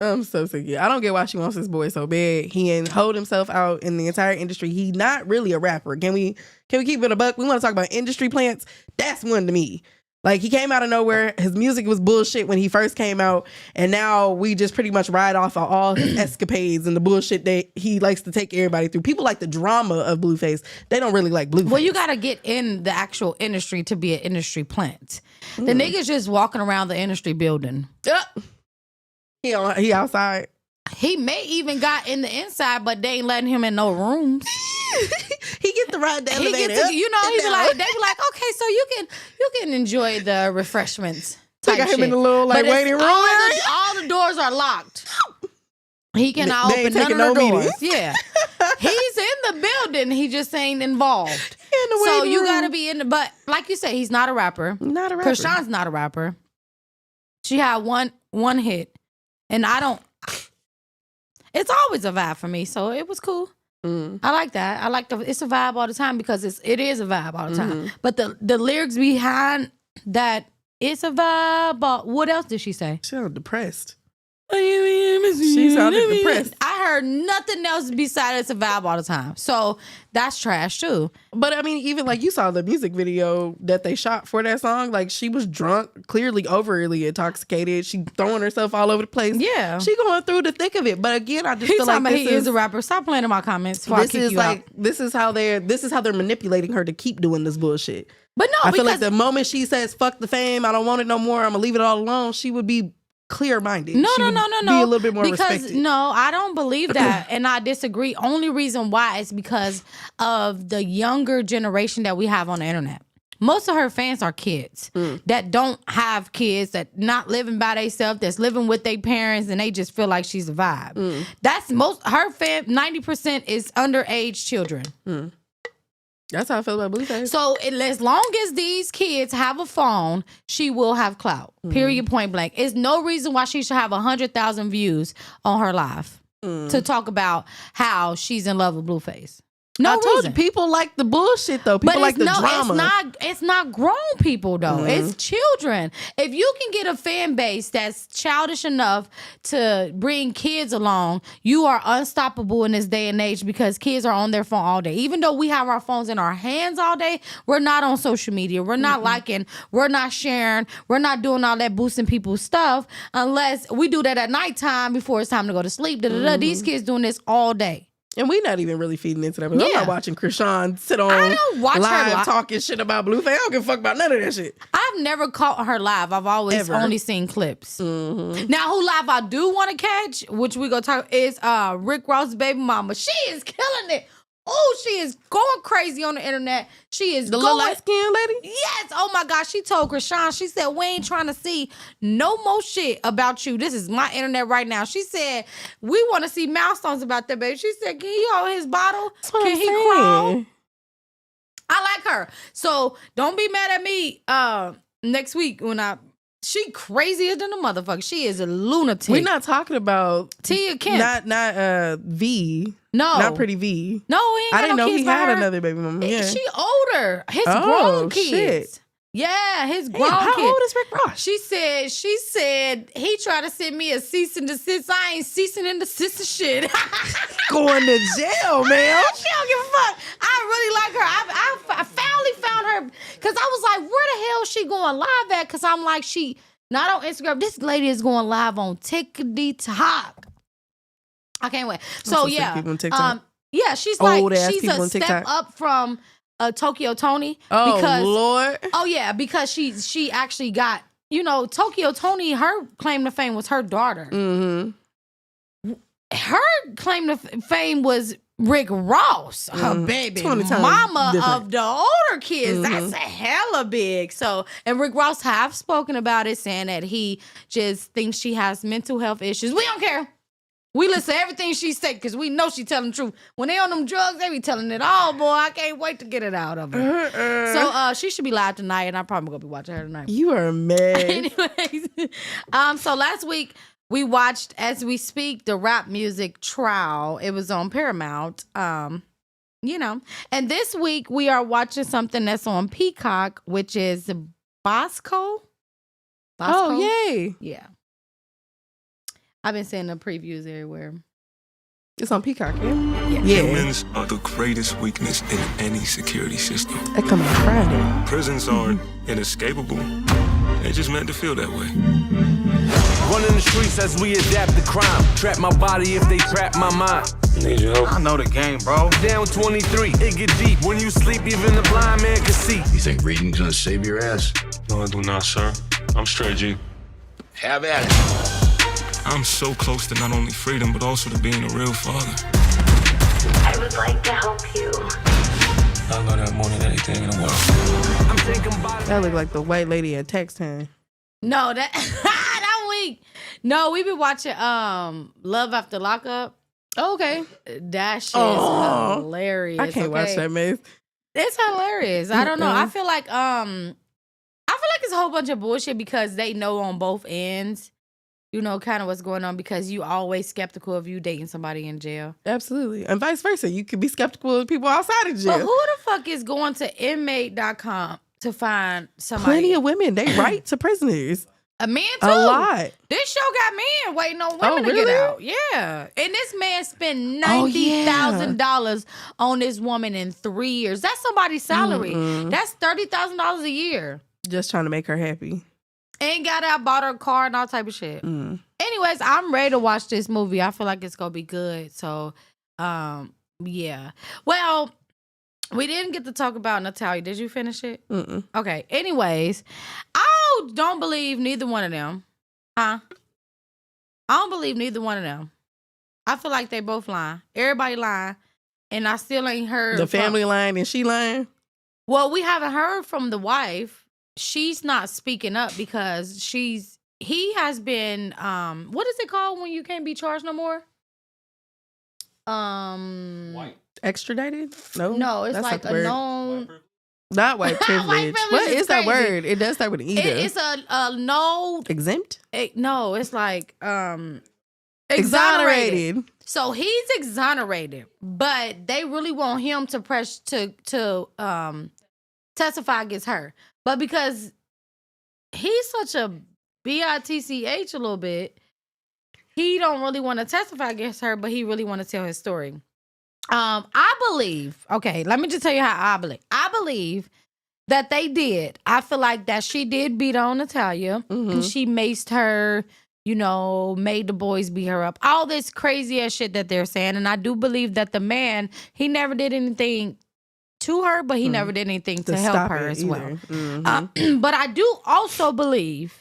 I'm so sick of you. I don't get why she wants this boy so bad. He ain't hold himself out in the entire industry. He not really a rapper. Can we keep it a buck? We want to talk about industry plants. That's one to me. Like, he came out of nowhere. His music was bullshit when he first came out. And now we just pretty much ride off of all his escapades and the bullshit that he likes to take everybody through. People like the drama of Blueface. They don't really like Blueface. Well, you got to get in the actual industry to be an industry plant. The nigga's just walking around the industry building. He outside. He may even got in the inside, but they ain't letting him in no rooms. He get to ride the He elevator. gets to, you know, and he be down. like, they be like, okay, so you can enjoy the refreshments. They got type him in shit. the little But like it's waiting room all area. all the doors are locked. He cannot They ain't open none of taking the no doors. meetings. Yeah, he's in the building. He just ain't involved. In the So waiting you room. got to be in the. But like you said, he's not a rapper. Not a rapper. Krishan's not a rapper. She had one hit, and I don't. It's always a vibe for me, so it was cool. I like that. I like it's a vibe all the time because it is a vibe all the time. But the lyrics behind that, it's a vibe. But what else did she say? She sounded depressed. She sounded depressed. I heard nothing else besides it's a vibe all the time. So that's trash too. But I mean, even like you saw the music video that they shot for that song, like she was drunk, clearly overly intoxicated. She throwing herself all over the place. Yeah. She going through the thick of it. But again, I just He's feel talking like about this he is a rapper. Stop playing in my comments before I this kick is you like out. this is how they're manipulating her to keep doing this bullshit. But no, I feel because like the moment she says "fuck the fame," I don't want it no more. I'm gonna leave it all alone. She would be clear minded. No, She would no. Be a little bit more because respected. no, I don't believe that, and I disagree. Only reason why is because of the younger generation that we have on the internet. Most of her fans are kids that don't have kids, that not living by themselves, that's living with their parents, and they just feel like she's a vibe. That's most her fan. 90% is underage children. That's how I feel about Blueface. So as long as these kids have a phone, she will have clout. Period. Point blank. It's no reason why she should have 100,000 views on her live to talk about how she's in love with Blueface. No I told reason. you, people like the bullshit though. People But like the drama. It's not grown people though. It's children. If you can get a fan base that's childish enough to bring kids along, you are unstoppable in this day and age because kids are on their phone all day. Even though we have our phones in our hands all day, we're not on social media. We're not liking. We're not sharing. We're not doing all that boosting people's stuff unless we do that at nighttime before it's time to go to sleep. These kids doing this all day. And we're not even really feeding into that. I'm not watching Krishan sit on I don't watch her live talking shit about Blueface. I don't give a fuck about none of that shit. I've never caught her live. I've always only seen clips. Now, who live I do want to catch, which we gonna talk, is Rick Ross' baby mama. She is killing it. Oh, she is going crazy on the internet. She is The going. little light skinned lady? Yes. Oh my gosh. She told Krishan, she said, we ain't trying to see no more shit about you. This is my internet right now. She said, we want to see milestones about that baby. She said, can he hold his bottle? Can he crawl? I like her. So don't be mad at me next week when she crazier than a motherfucker. She is a lunatic. We're not talking about Tia Kemp. Not V. No. Not Pretty V. No, he ain't got I didn't no know kids he by had her. another baby mama. Yeah. She older. His grown kids. Shit. Yeah, his Damn, grown how kids. old is Rick Ross? She said he tried to send me a cease and desist. I ain't ceasing and desist shit. Going to jail, man. She don't give a fuck. I really like her. I finally found her because I was like, where the hell is she going live at? Because I'm like, she not on Instagram. This lady is going live on TikTok. I can't wait. So some yeah, people on TikTok. yeah, she's Old like ass she's people a on step TikTok. up from Tokyo Tony. Oh, because Lord. oh yeah, because she actually got Tokyo Tony. Her claim to fame was her daughter. Mm-hmm. Her claim to fame was Rick Ross, her baby 20 times mama different. of the older kids. That's a hella big. So, and Rick Ross have spoken about it, saying that he just thinks she has mental health issues. We don't care. We listen to everything she say because we know she telling the truth. When they on them drugs, they be telling it all, boy. I can't wait to get it out of her. So she should be live tonight, and I'm probably gonna be watching her tonight. You are mad. Anyways, so last week we watched As We Speak, the rap music trial. It was on Paramount. And this week we are watching something that's on Peacock, which is Bosco. Oh, yay. Yeah. I've been seeing the previews everywhere. It's on Peacock, yeah? Humans are the greatest weakness in any security system. That come on Friday. Prisons are inescapable. They just meant to feel that way. Running the streets as we adapt the crime. Trap my body if they trap my mind. Need your help? I know the game, bro. Down 23, it get deep. When you sleep, even the blind man can see. You think reading's gonna save your ass? No, I do not, sir. I'm straight G. Have at it. I'm so close to not only freedom, but also to being a real father. I would like to help you. I love that more than anything in the world. I'm thinking about it. That look like the white lady at Text Time. No, that week. No, we been watching Love After Lockup. Okay. That shit is hilarious. I can't watch that, man. It's hilarious. I don't know. I feel like it's a whole bunch of bullshit because they know on both ends, kind of what's going on, because you always skeptical of you dating somebody in jail. Absolutely. And vice versa. You could be skeptical of people outside of jail. But who the fuck is going to inmate.com to find somebody? Plenty of women. They write to prisoners. A man too. A lot. This show got men waiting on women to get out. Yeah. And this man spent $90,000 on this woman in 3 years. That's somebody's salary. That's $30,000 a year. Just trying to make her happy. And got out, bought her a car and all type of shit. Anyways, I'm ready to watch this movie. I feel like it's gonna be good. So, yeah. Well, we didn't get to talk about Natalia. Did you finish it? Mm-mm. Okay. Anyways, I don't believe neither one of them. I don't believe neither one of them. I feel like they both lying. Everybody lying. And I still ain't heard. The family lying and she lying? Well, we haven't heard from the wife. She's not speaking up because he has been, what is it called when you can't be charged no more? White. Extradited? No. No, it's that's like not the a word. known. Not white privilege. privilege What is is that crazy. word? It does start with an E. It's a no. Exempt? No, it's like Exonerated. So he's exonerated, but they really want him to press to testify against her. But because he's such a bitch a little bit, he don't really want to testify against her, but he really want to tell his story. I believe, okay, let me just tell you how I believe. I believe that they did. I feel like that she did beat on Natalia. And she maced her, made the boys beat her up. All this crazy ass shit that they're saying. And I do believe that the man, he never did anything to her, but he never did anything to help her as well. But I do also believe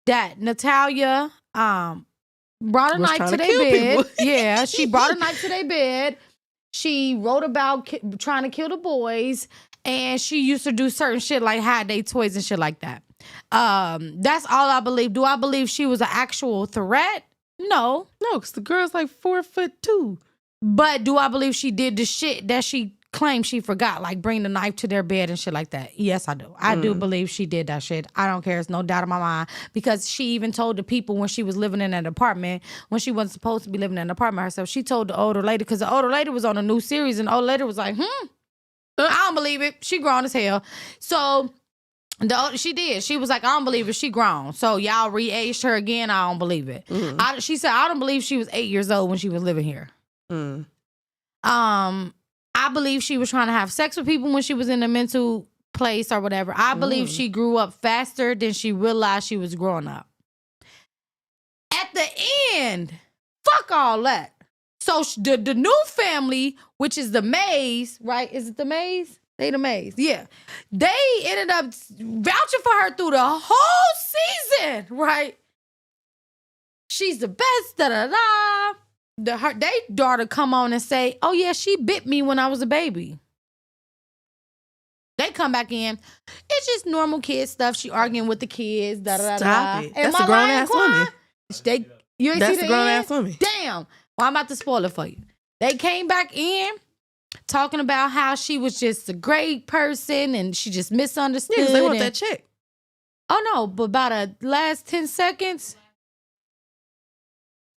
that Natalia brought a knife to their bed. Yeah, she brought a knife to their bed She wrote about trying to kill the boys, and she used to do certain shit like hide their toys and shit like that. That's all I believe. Do I believe she was an actual threat? No. No, because the girl's like 4'2". But do I believe she did the shit that she claimed she forgot, like bring the knife to their bed and shit like that? Yes, I do. I do believe she did that shit. I don't care. There's no doubt in my mind, because she even told the people when she was living in an apartment, when she wasn't supposed to be living in an apartment herself, she told the older lady, because the older lady was on a new series, and the older lady was like, I don't believe it. She grown as hell. So she did. She was like, I don't believe it. She grown. So y'all re-aged her again. I don't believe it. She said, I don't believe she was 8 years old when she was living here. I believe she was trying to have sex with people when she was in a mental place or whatever. I believe she grew up faster than she realized she was growing up. At the end, fuck all that. So the new family, which is the Mays, right? Is it the Mays? They the Mays, yeah. They ended up vouching for her through the whole season, right? She's the best, da-da-da. They daughter come on and say, oh yeah, she bit me when I was a baby. They come back in. It's just normal kid stuff. She arguing with the kids. Da, da, da, Stop it. Am That's I a grown lying, ass Quan? woman. You ain't That's see the a grown end? ass woman. Damn. Well, I'm about to spoil it for you. They came back in talking about how she was just a great person and she just misunderstood. Yeah, 'cause they want that check. Oh no, but about the last 10 seconds,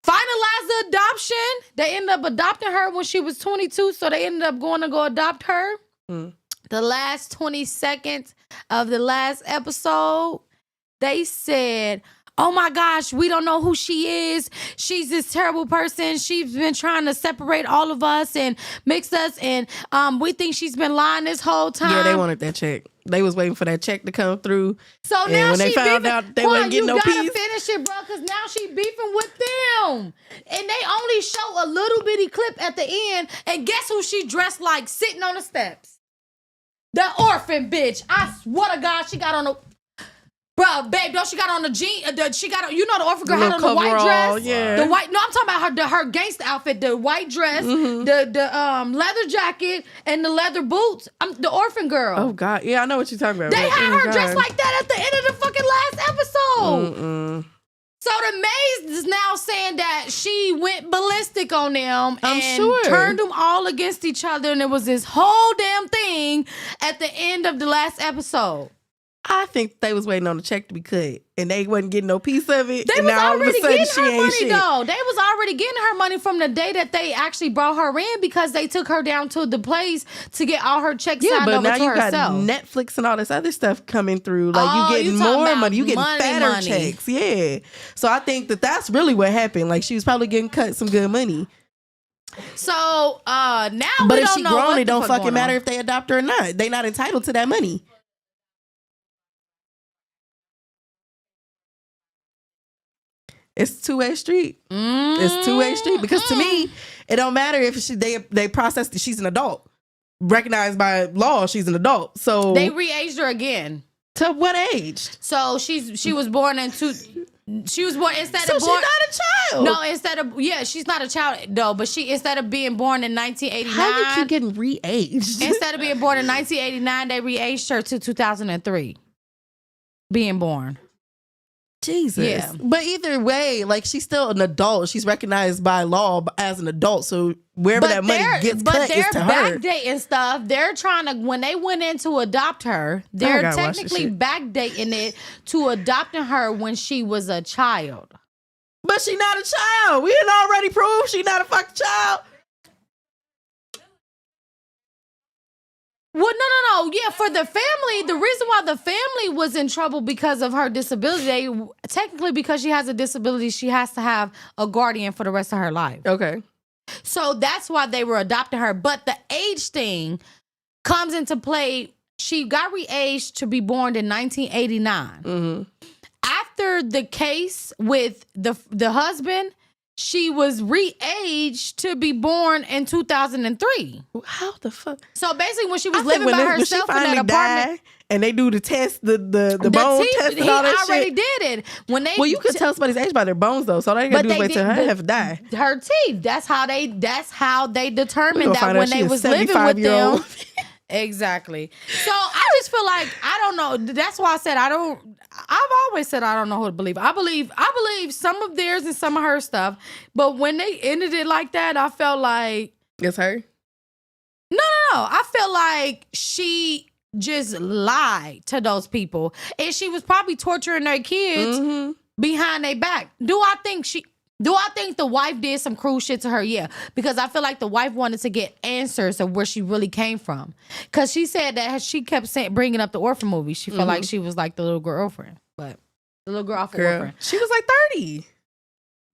finalized the adoption. They ended up adopting her when she was 22, so they ended up going to go adopt her. The last 20 seconds of the last episode, they said, oh my gosh, we don't know who she is. She's this terrible person. She's been trying to separate all of us and mix us, and we think she's been lying this whole time. Yeah, they wanted that check. They was waiting for that check to come through. So and now when they she found beefing, out they wasn't getting no you gotta peace. finish it, bro, because now she beefing with them. And they only show a little bitty clip at the end, and guess who she dressed like sitting on the steps? The orphan bitch. I swear to God, she got on the... Bro, babe, don't she got on the jean? She got on, you know, the orphan girl had on the white dress. Yeah. The white. No, I'm talking about her gangster outfit. The white dress, the leather jacket, and the leather boots. The orphan girl. Oh God, yeah, I know what you're talking about. They but, had oh, her God. dressed like that at the end of the fucking last episode. So the Mays is now saying that she went ballistic on them and turned them all against each other, and it was this whole damn thing at the end of the last episode. I think they was waiting on the check to be cut, and they wasn't getting no piece of it. They and was now all of a already sudden getting she her ain't money shit. though. They was already getting her money from the day that they actually brought her in, because they took her down to the place to get all her checks Yeah, signed but over now to you herself. got Netflix and all this other stuff coming through. Like Oh, you getting you talking more about money, you getting money, fatter money. checks. Yeah, so I think that's really what happened. Like she was probably getting cut some good money. So now But we if don't she know grown, what it the don't fuck fucking going matter on. if they adopt her or not. They not entitled to that money. It's two-way street. It's two-way street, because to me, it don't matter if they process that she's an adult. Recognized by law, she's an adult. So They re-aged her again. To what age? So she was born in she was born instead So of born. she's not a child. No, instead of she's not a child though. But instead of being born in 1989, How you keep getting re-aged? Instead of being born in 1989, they re-aged her to 2003. Being born. Jesus. Yeah. But either way, like she's still an adult. She's recognized by law as an adult. So wherever that money gets cut is to her. Backdating stuff. They're trying to, when they went in to adopt her, they're gotta watch this technically shit. backdating it to adopting her when she was a child. But she not a child. We didn't already prove she not a fucking child. Well, no. Yeah, for the family, the reason why the family was in trouble because of her disability, technically because she has a disability, she has to have a guardian for the rest of her life. Okay. So that's why they were adopting her. But the age thing comes into play. She got re-aged to be born in 1989. After the case with the husband, she was re-aged to be born in 2003. How the fuck? So basically, when she was I said living by when she herself in finally that apartment, died, and they do the test, the bone teeth, test and he all that already shit. did it. When they Well, you can tell somebody's age by their bones though, so all they gotta do is wait till her have died. Her teeth. That's how they We determined gonna that find out when she they a was living with 75-year-old. them. Exactly. So I just feel like I don't know. That's why I said I've always said I don't know who to believe. I believe some of theirs and some of her stuff, but when they ended it like that, I felt like it's her. No. I felt like she just lied to those people, and she was probably torturing their kids behind their back. Do I think the wife did some cruel shit to her? Yeah, because I feel like the wife wanted to get answers of where she really came from. Because she said that she kept bringing up the orphan movie. She felt like she was like the little girlfriend, but the little girl off of orphan. She was like 30.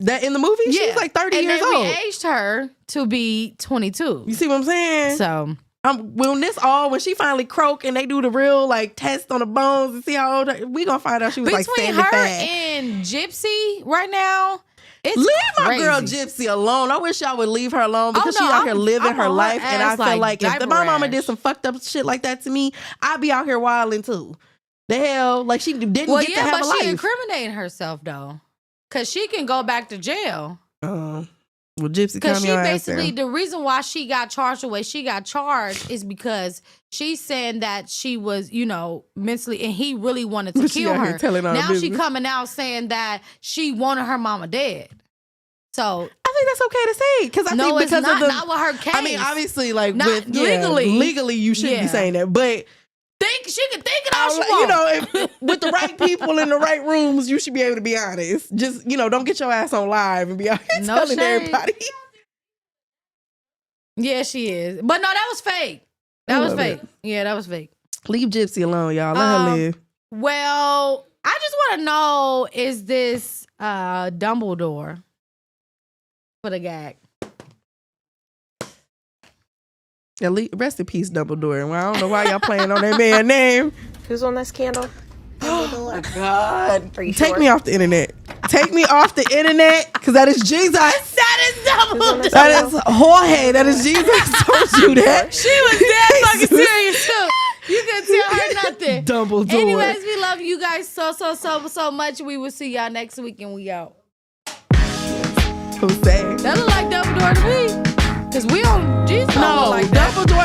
That in the movie, she was like 30 years and they old. re-aged her to be 22. You see what I'm saying? So when she finally croak and they do the real like test on the bones and see how old we gonna find out she was like between 75. her and Gypsy right now. It's leave my crazy. girl Gypsy alone. I wish y'all would leave her alone because no, she out here living I'm her on her life. And I ass feel like like if diaper my mama rash. did some fucked up shit like that to me, I'd be out here wilding too. The hell? Like she didn't get to have a but she life. incriminating herself though. Cause she can go back to jail. Well, Gypsy, because calm she your ass basically down. the reason why she got charged the way she got charged is because she's saying that she was, mentally, and he really wanted to She kill out here her. telling all Now she business. coming out saying that she wanted her mama dead. So I think that's okay to say because I think it's because not, of the not with her case. I mean, obviously, like Not with legally you shouldn't be saying that, but. She can think it all she wants. If, with the right people in the right rooms, you should be able to be honest. Just, don't get your ass on live and be out here telling everybody. Yeah, she is. But no, that was fake. That was fake. Yeah, that was fake. Leave Gypsy alone, y'all. Let her live. Well, I just want to know, is this Dumbledore for the gag? Yeah, rest in peace, Dumbledore. Well, I don't know why y'all playing on that man's name. Who's on that scandal? Oh my God. Are you Take sure? me off the internet. Take me off the internet because that is Jesus. That is Dumbledore. That is Jorge. That is Jesus. Told you that. She was dead fucking serious too. You couldn't tell her nothing. Dumbledore. Anyways, we love you guys so much. We will see y'all next week and we out. Who's saying? That look like Dumbledore to me. Because we on Jesus. No, Look like that. Dumbledore